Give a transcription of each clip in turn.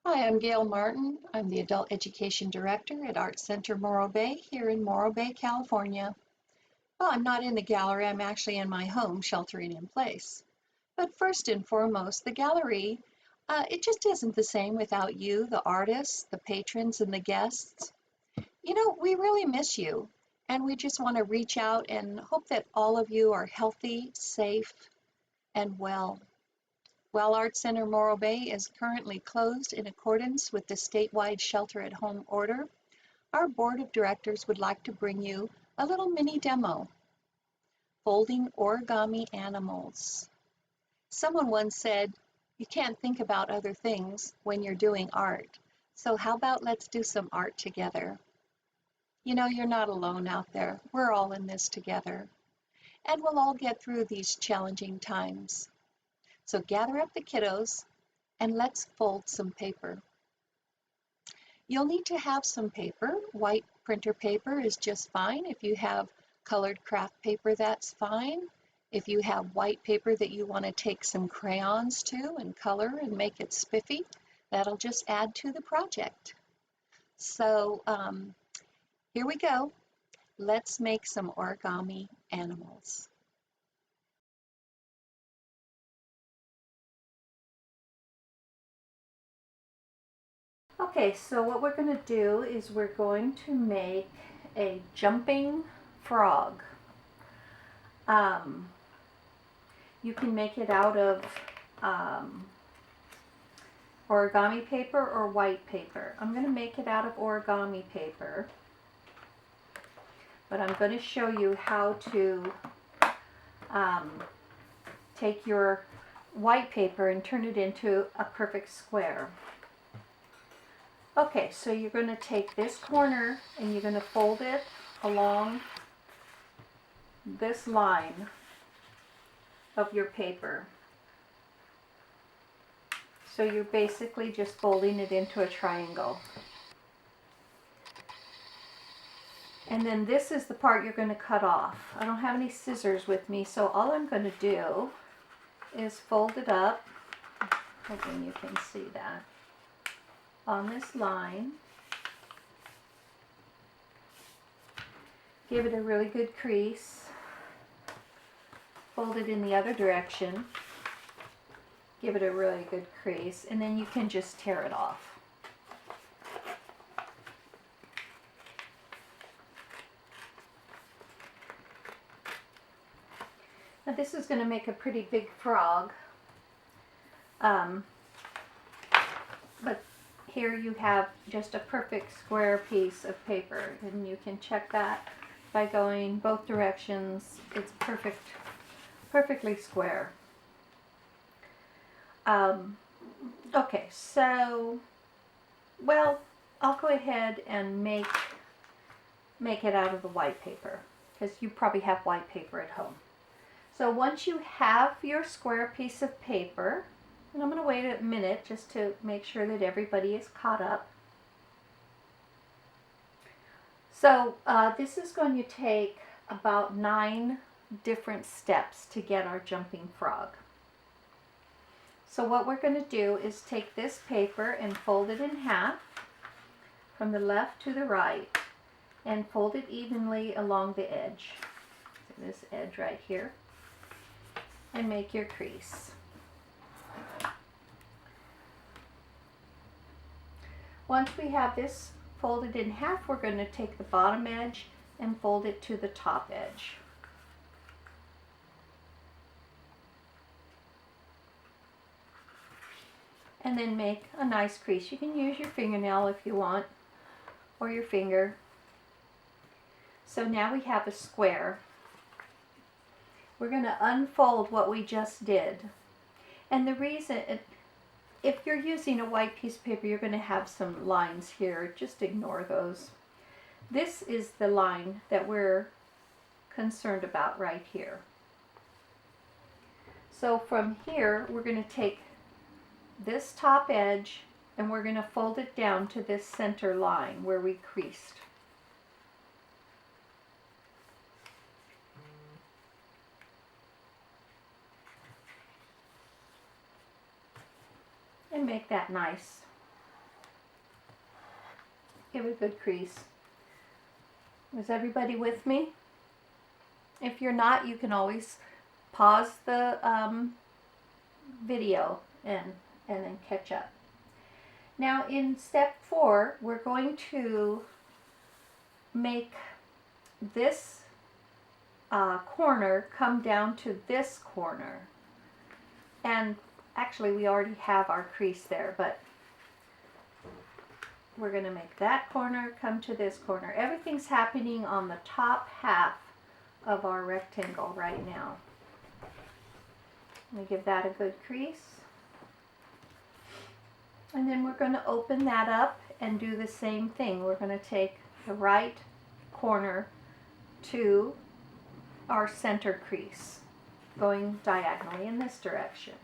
Hi, I'm Gail Martin. I'm the Adult Education Director at Center Morro Bay here in Morro Bay, California. Well, I'm not in the gallery, I'm actually in my home sheltering in place. But first and foremost, the gallery, it just isn't the same without you, the artists, the patrons, and the guests. We really miss you, and we just want to reach out and hope that all of you are healthy, safe, and well. While Art Center Morro Bay is currently closed in accordance with the statewide shelter-at-home order, our board of directors would like to bring you a little mini demo, folding origami animals. Someone once said, you can't think about other things when you're doing art. So how about let's do some art together? You're not alone out there. We're all in this together. And we'll all get through these challenging times. So gather up the kiddos and let's fold some paper. You'll need to have some paper. White printer paper is just fine. If you have colored craft paper, that's fine. If you have white paper that you want to take some crayons to and color and make it spiffy, that'll just add to the project. So here we go. Let's make some origami animals. Okay, so what we're going to do is we're going to make a jumping frog. You can make it out of origami paper or white paper. I'm going to make it out of origami paper, but I'm going to show you how to take your white paper and turn it into a perfect square. Okay, so you're going to take this corner and you're going to fold it along this line of your paper. So you're basically just folding it into a triangle. And then this is the part you're going to cut off. I don't have any scissors with me, so all I'm going to do is fold it up, hoping you can see that, on this line. Give it a really good crease. Fold it in the other direction. Give it a really good crease, and then you can just tear it off. Now this is going to make a pretty big frog, but here you have just a perfect square piece of paper, and you can check that by going both directions. It's perfectly square. Okay, so, well, I'll go ahead and make it out of the white paper, because you probably have white paper at home. So once you have your square piece of paper, and I'm going to wait a minute just to make sure that everybody is caught up. So this is going to take about 9 different steps to get our jumping frog. So what we're going to do is take this paper and fold it in half from the left to the right and fold it evenly along the edge. So this edge right here, and make your crease. Once we have this folded in half, we're going to take the bottom edge and fold it to the top edge. And then make a nice crease. You can use your fingernail if you want, or your finger. So now we have a square. We're going to unfold what we just did. And the reason, if you're using a white piece of paper, you're going to have some lines here. Just ignore those. This is the line that we're concerned about right here. So from here, we're going to take this top edge and we're going to fold it down to this center line where we creased. And make that nice. give it a good crease. Is everybody with me? If you're not, you can always pause the video and then catch up. Now in step 4, we're going to make this corner come down to this corner. And actually we already have our crease there, but we're going to make that corner come to this corner. Everything's happening on the top half of our rectangle right now. Let me give that a good crease. And then we're going to open that up and do the same thing. We're going to take the right corner to our center crease, going diagonally in this direction.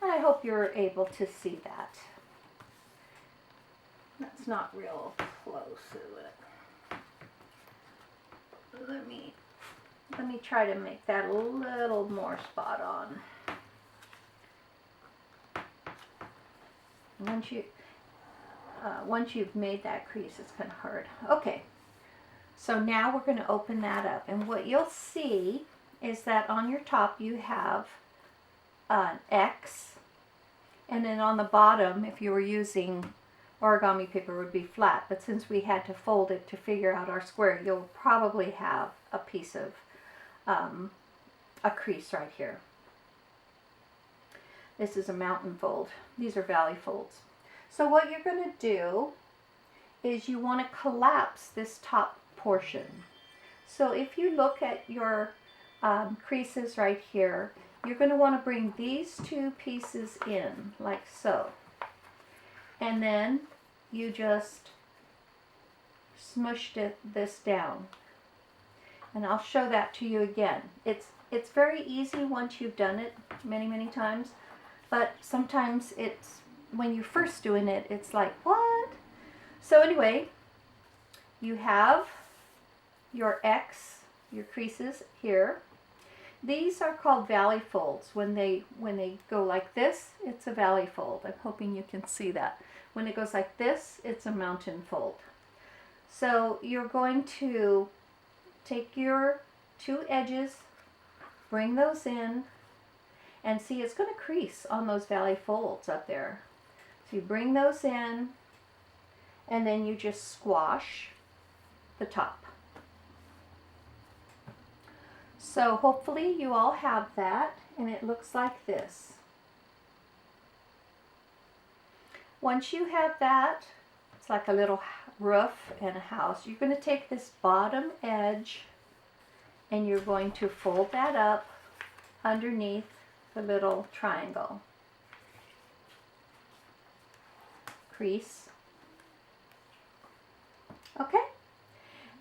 I hope you're able to see that. That's not real close, is it? Let me try to make that a little more spot on. Once you've made that crease, it's kind of hard. Okay, so now we're going to open that up, and what you'll see is that on your top you have an X, and then on the bottom, if you were using origami paper, would be flat, but since we had to fold it to figure out our square, you'll probably have a piece of a crease right here. This is a mountain fold. These are valley folds. So what you're going to do is you want to collapse this top portion. So if you look at your creases right here, you're going to want to bring these two pieces in like so. And then you just smushed this down. And I'll show that to you again. It's very easy once you've done it many times, but sometimes it's when you're first doing it, it's like, what? So anyway, you have your X, your creases here. These are called valley folds. When they go like this, it's a valley fold. I'm hoping you can see that. When it goes like this, it's a mountain fold. So you're going to take your two edges, bring those in, and see it's going to crease on those valley folds up there. So you bring those in, and then you just squash the top. So hopefully you all have that, and it looks like this. Once you have that, it's like a little roof and a house. You're going to take this bottom edge and you're going to fold that up underneath the little triangle. Crease. Okay?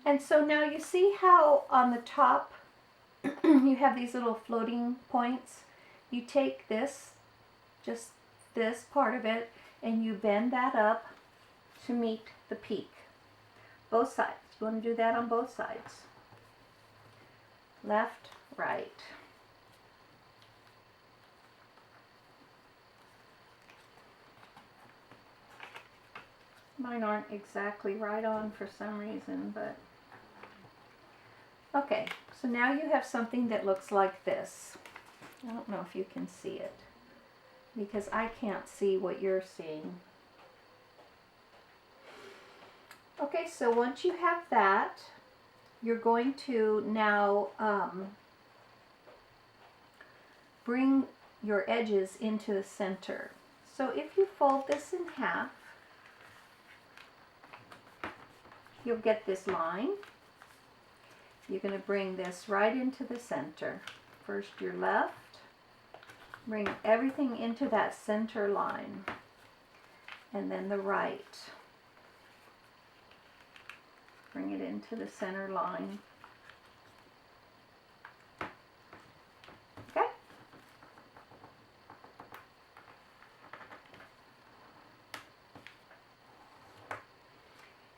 And so now you see how on the top you have these little floating points. You take this, just this part of it, and you bend that up to meet the peak. Both sides. You want to do that on both sides. Left, right. Mine aren't exactly right on for some reason, but okay. So now you have something that looks like this. I don't know if you can see it because I can't see what you're seeing. Okay, so once you have that, you're going to now bring your edges into the center. So if you fold this in half, you'll get this line. You're going to bring this right into the center. First your left, bring everything into that center line, and then the right. Bring it into the center line. Okay?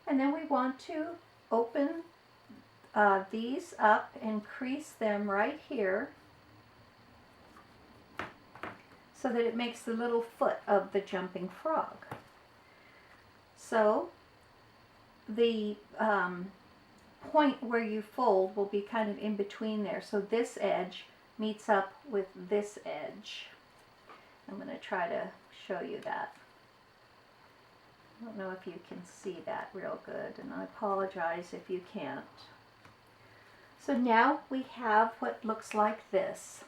And then we want to open these up and crease them right here so that it makes the little foot of the jumping frog. So the point where you fold will be kind of in between there. So this edge meets up with this edge. I'm going to try to show you that. I don't know if you can see that real good, and I apologize if you can't. So now we have what looks like this.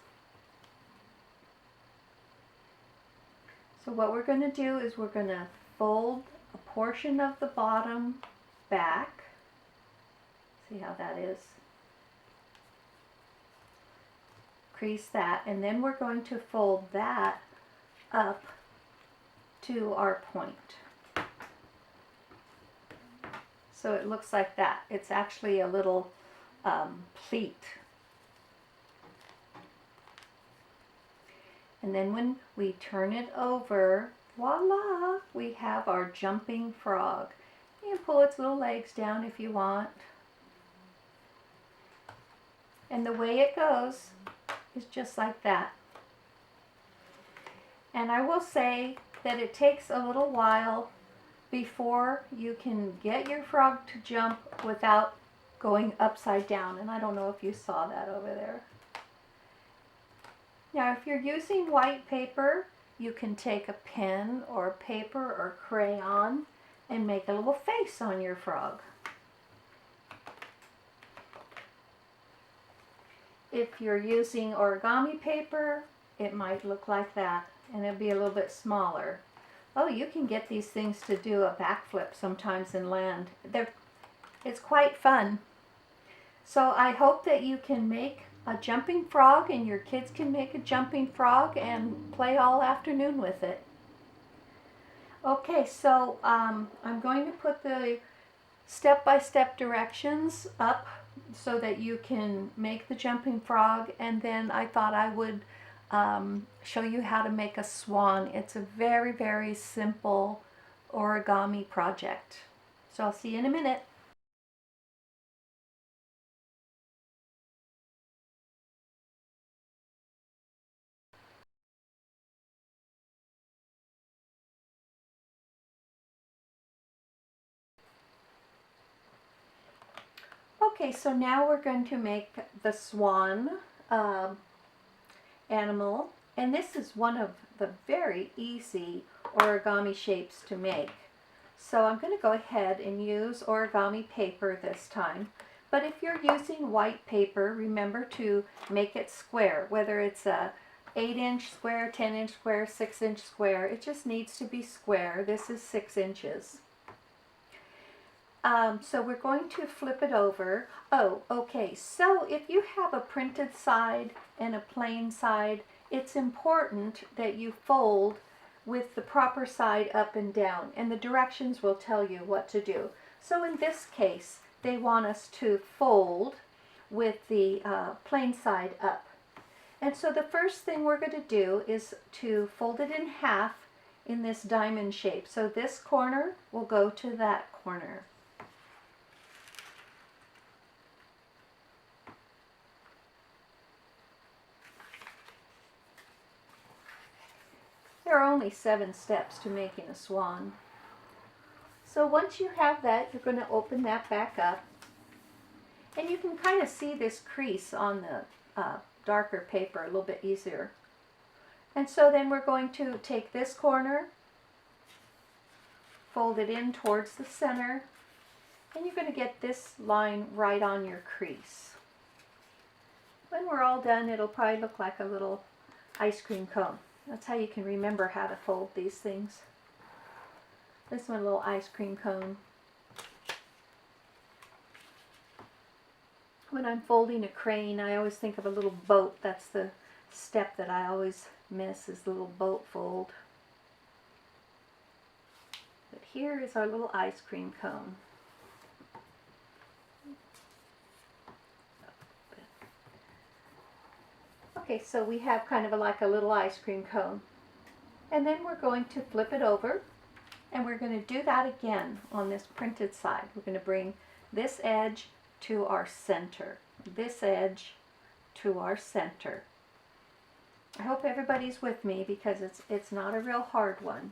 So what we're going to do is we're going to fold a portion of the bottom back. See how that is? Crease that, and then we're going to fold that up to our point. So it looks like that. It's actually a little pleat. And then when we turn it over, voila, we have our jumping frog. You can pull its little legs down if you want. And the way it goes is just like that. And I will say that it takes a little while before you can get your frog to jump without going upside down. And I don't know if you saw that over there. Now, if you're using white paper, you can take a pen or paper or crayon and make a little face on your frog. If you're using origami paper, it might look like that, and it'll be a little bit smaller. Oh, you can get these things to do a backflip sometimes and land. It's quite fun. So I hope that you can make a jumping frog, and your kids can make a jumping frog and play all afternoon with it. Okay, so I'm going to put the step-by-step directions up so that you can make the jumping frog, and then I thought I would show you how to make a swan. It's a very, very simple origami project. So I'll see you in a minute. Okay, so now we're going to make the swan animal, and this is one of the very easy origami shapes to make. So I'm going to go ahead and use origami paper this time, but if you're using white paper, remember to make it square, whether it's a 8-inch square, 10-inch square, 6-inch square. It just needs to be square. This is 6 inches. So we're going to flip it over. Oh, okay, so if you have a printed side and a plain side, it's important that you fold with the proper side up and down, and the directions will tell you what to do. So in this case, they want us to fold with the plain side up. And so the first thing we're going to do is to fold it in half in this diamond shape. So this corner will go to that corner. There are only 7 steps to making a swan. So once you have that, you're going to open that back up. And you can kind of see this crease on the darker paper a little bit easier. And so then we're going to take this corner, fold it in towards the center, and you're going to get this line right on your crease. When we're all done, it'll probably look like a little ice cream cone. That's how you can remember how to fold these things. This one, a little ice cream cone. When I'm folding a crane, I always think of a little boat. That's the step that I always miss, is the little boat fold. But here is our little ice cream cone. Okay, so we have kind of like a little ice cream cone. And then we're going to flip it over, and we're going to do that again on this printed side. We're going to bring this edge to our center, this edge to our center. I hope everybody's with me because it's not a real hard one.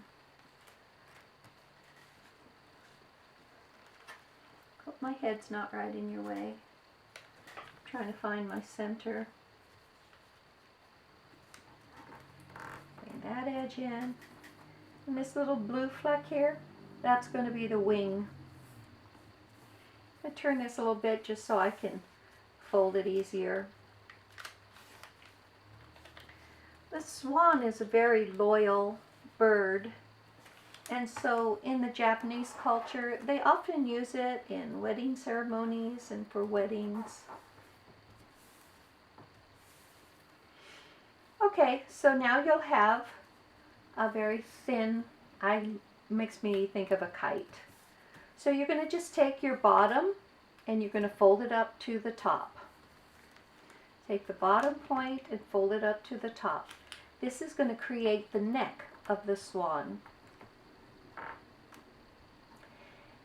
Hope my head's not right in your way. I'm trying to find my center. Bring that edge in. And this little blue fleck here, that's going to be the wing. I'm going to turn this a little bit just so I can fold it easier. The swan is a very loyal bird, and so in the Japanese culture they often use it in wedding ceremonies and for weddings. Okay, so now you'll have a very thin, makes me think of a kite. So you're going to just take your bottom and you're going to fold it up to the top. Take the bottom point and fold it up to the top. This is going to create the neck of the swan.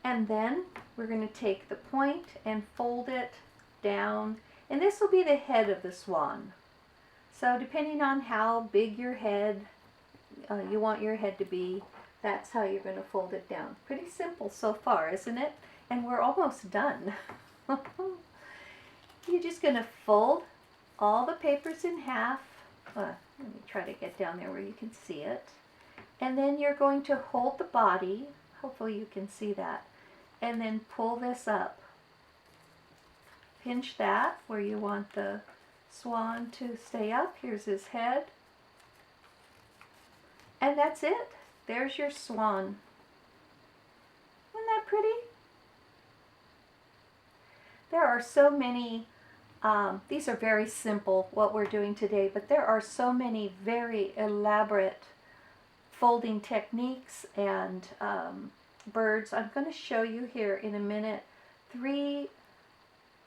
And then we're going to take the point and fold it down, and this will be the head of the swan. So depending on how big your head, you want your head to be, that's how you're going to fold it down. Pretty simple so far, isn't it? And we're almost done. You're just going to fold all the papers in half. Let me try to get down there where you can see it. And then you're going to hold the body. Hopefully you can see that. And then pull this up. Pinch that where you want the swan to stay up. Here's his head. And that's it. There's your swan. Isn't that pretty? There are so many, these are very simple, what we're doing today, but there are so many very elaborate folding techniques and birds. I'm going to show you here in a minute 3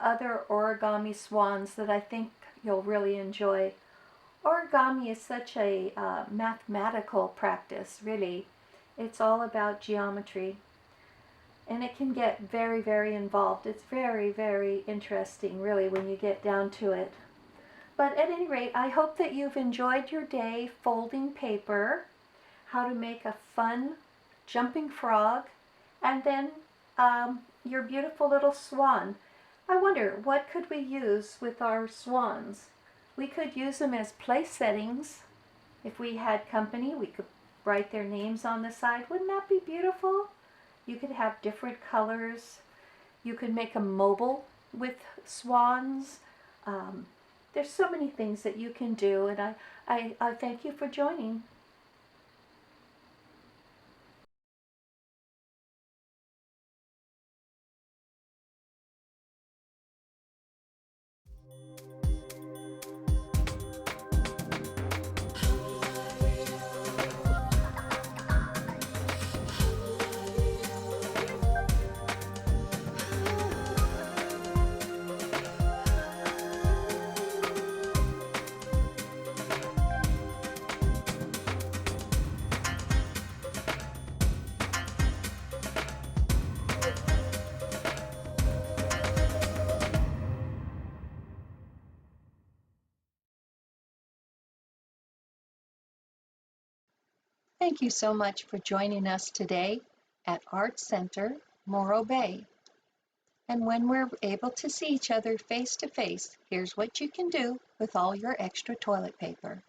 other origami swans that I think you'll really enjoy. Origami is such a mathematical practice, really. It's all about geometry. And it can get very, very involved. It's very, very interesting, really, when you get down to it. But at any rate, I hope that you've enjoyed your day folding paper, how to make a fun jumping frog, and then your beautiful little swan. I wonder, what could we use with our swans? We could use them as place settings. If we had company, we could write their names on the side. Wouldn't that be beautiful? You could have different colors. You could make a mobile with swans. There's so many things that you can do, and I thank you for joining. Thank you so much for joining us today at Art Center Morro Bay. And when we're able to see each other face to face, here's what you can do with all your extra toilet paper.